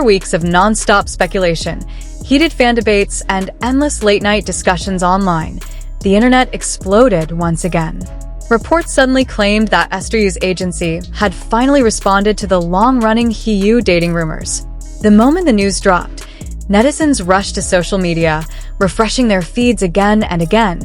After weeks of non-stop speculation, heated fan debates, and endless late-night discussions online, the internet exploded once again. Reports suddenly claimed that Esther Yu's agency had finally responded to the long-running HeYu dating rumors. The moment the news dropped, netizens rushed to social media, refreshing their feeds again and again,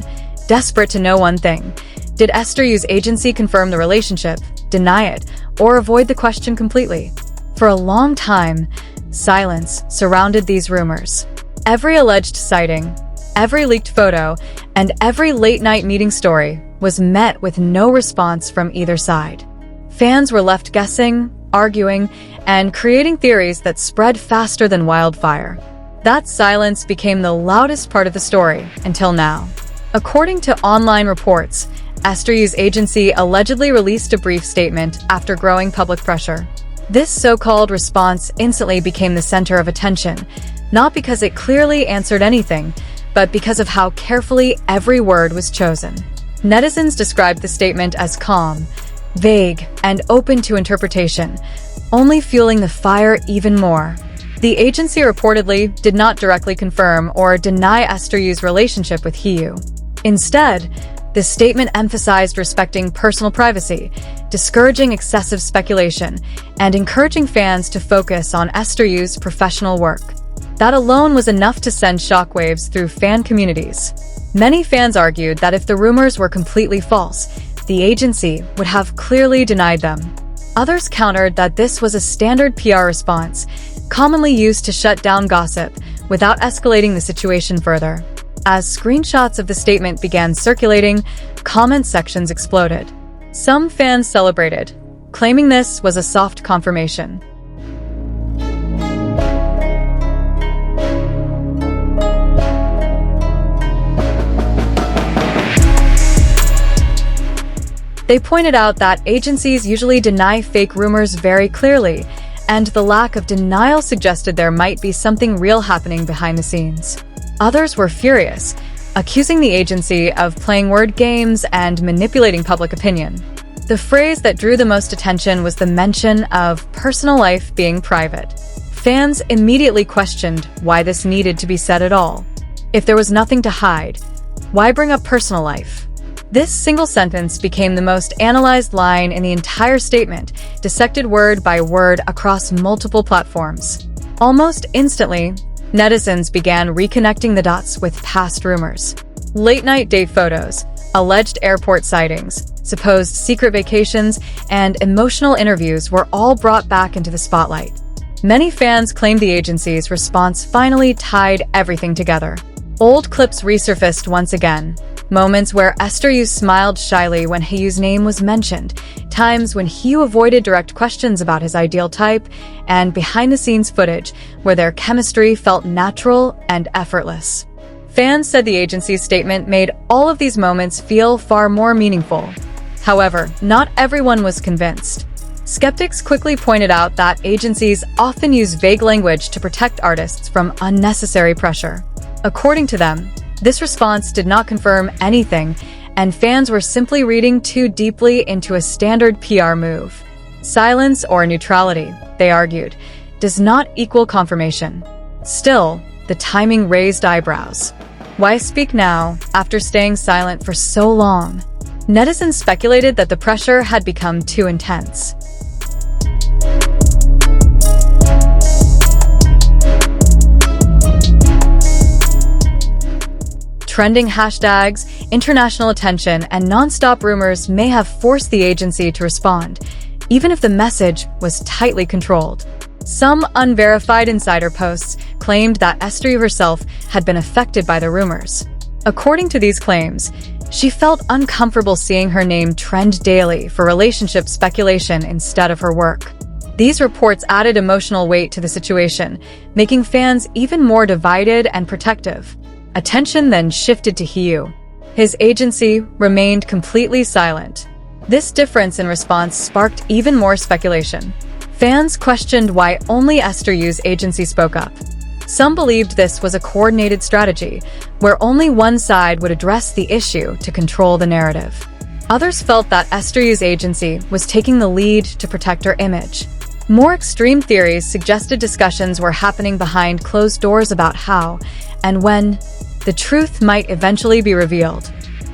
desperate to know one thing: did Esther Yu's agency confirm the relationship, deny it, or avoid the question completely? For a long time, silence surrounded these rumors. Every alleged sighting, every leaked photo, and every late-night meeting story was met with no response from either side. Fans were left guessing, arguing, and creating theories that spread faster than wildfire. That silence became the loudest part of the story until now. According to online reports, Esther Yu's agency allegedly released a brief statement after growing public pressure. This so-called response instantly became the center of attention, not because it clearly answered anything, but because of how carefully every word was chosen. Netizens described the statement as calm, vague, and open to interpretation, only fueling the fire even more. The agency reportedly did not directly confirm or deny Esther Yu's relationship with HeYu. Instead, the statement emphasized respecting personal privacy, discouraging excessive speculation, and encouraging fans to focus on Esther Yu's professional work. That alone was enough to send shockwaves through fan communities. Many fans argued that if the rumors were completely false, the agency would have clearly denied them. Others countered that this was a standard PR response, commonly used to shut down gossip without escalating the situation further. As screenshots of the statement began circulating, comment sections exploded. Some fans celebrated, claiming this was a soft confirmation. They pointed out that agencies usually deny fake rumors very clearly, and the lack of denial suggested there might be something real happening behind the scenes. Others were furious, accusing the agency of playing word games and manipulating public opinion. The phrase that drew the most attention was the mention of personal life being private. Fans immediately questioned why this needed to be said at all. If there was nothing to hide, why bring up personal life? This single sentence became the most analyzed line in the entire statement, dissected word by word across multiple platforms. Almost instantly, netizens began reconnecting the dots with past rumors. Late-night date photos, alleged airport sightings, supposed secret vacations, and emotional interviews were all brought back into the spotlight. Many fans claimed the agency's response finally tied everything together. Old clips resurfaced once again. Moments where Esther Yu smiled shyly when HeYu's name was mentioned, times when HeYu avoided direct questions about his ideal type, and behind-the-scenes footage where their chemistry felt natural and effortless. Fans said the agency's statement made all of these moments feel far more meaningful. However, not everyone was convinced. Skeptics quickly pointed out that agencies often use vague language to protect artists from unnecessary pressure. According to them, this response did not confirm anything, and fans were simply reading too deeply into a standard PR move. Silence or neutrality, they argued, does not equal confirmation. Still, the timing raised eyebrows. Why speak now, after staying silent for so long? Netizens speculated that the pressure had become too intense. Trending hashtags, international attention, and non-stop rumors may have forced the agency to respond, even if the message was tightly controlled. Some unverified insider posts claimed that Esther Yu herself had been affected by the rumors. According to these claims, she felt uncomfortable seeing her name trend daily for relationship speculation instead of her work. These reports added emotional weight to the situation, making fans even more divided and protective. Attention then shifted to HeYu. His agency remained completely silent. This difference in response sparked even more speculation. Fans questioned why only Esther Yu's agency spoke up. Some believed this was a coordinated strategy, where only one side would address the issue to control the narrative. Others felt that Esther Yu's agency was taking the lead to protect her image. More extreme theories suggested discussions were happening behind closed doors about how and when the truth might eventually be revealed.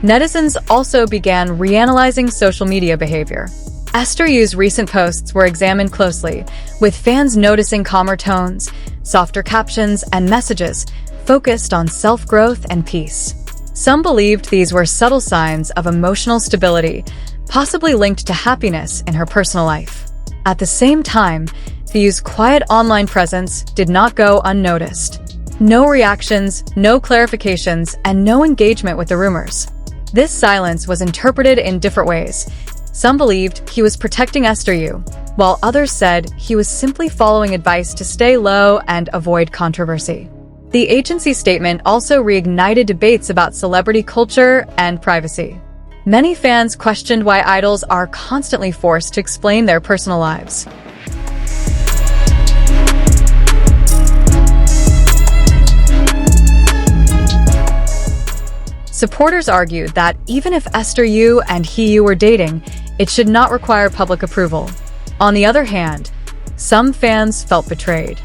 Netizens also began reanalyzing social media behavior. Esther Yu's recent posts were examined closely, with fans noticing calmer tones, softer captions, and messages focused on self-growth and peace. Some believed these were subtle signs of emotional stability, possibly linked to happiness in her personal life. At the same time, HeYu's quiet online presence did not go unnoticed. No reactions, no clarifications, and no engagement with the rumors. This silence was interpreted in different ways. Some believed he was protecting Esther Yu, while others said he was simply following advice to stay low and avoid controversy. The agency statement also reignited debates about celebrity culture and privacy. Many fans questioned why idols are constantly forced to explain their personal lives. Supporters argued that even if Esther Yu and HeYu were dating, it should not require public approval. On the other hand, some fans felt betrayed.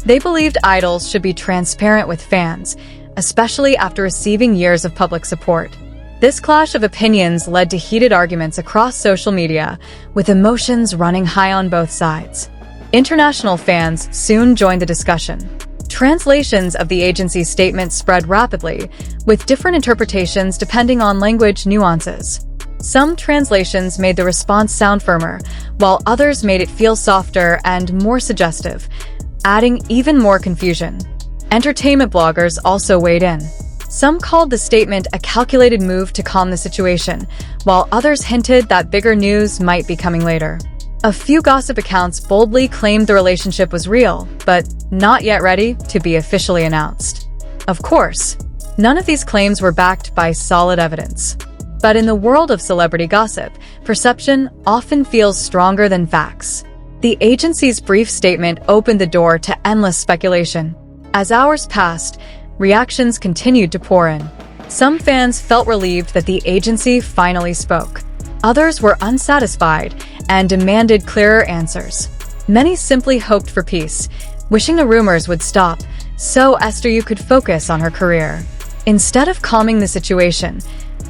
They believed idols should be transparent with fans, especially after receiving years of public support. This clash of opinions led to heated arguments across social media, with emotions running high on both sides. International fans soon joined the discussion. Translations of the agency's statement spread rapidly, with different interpretations depending on language nuances. Some translations made the response sound firmer, while others made it feel softer and more suggestive, adding even more confusion. Entertainment bloggers also weighed in. Some called the statement a calculated move to calm the situation, while others hinted that bigger news might be coming later. A few gossip accounts boldly claimed the relationship was real, but not yet ready to be officially announced. Of course, none of these claims were backed by solid evidence. But in the world of celebrity gossip, perception often feels stronger than facts. The agency's brief statement opened the door to endless speculation. As hours passed, reactions continued to pour in. Some fans felt relieved that the agency finally spoke. Others were unsatisfied and demanded clearer answers. Many simply hoped for peace, wishing the rumors would stop so Esther Yu could focus on her career. Instead of calming the situation,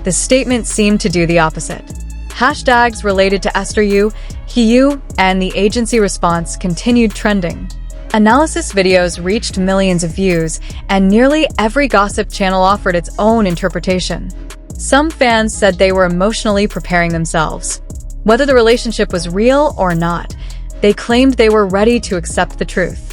the statement seemed to do the opposite. Hashtags related to Esther Yu, HeYu, and the agency response continued trending. Analysis videos reached millions of views, and nearly every gossip channel offered its own interpretation. Some fans said they were emotionally preparing themselves. Whether the relationship was real or not, they claimed they were ready to accept the truth.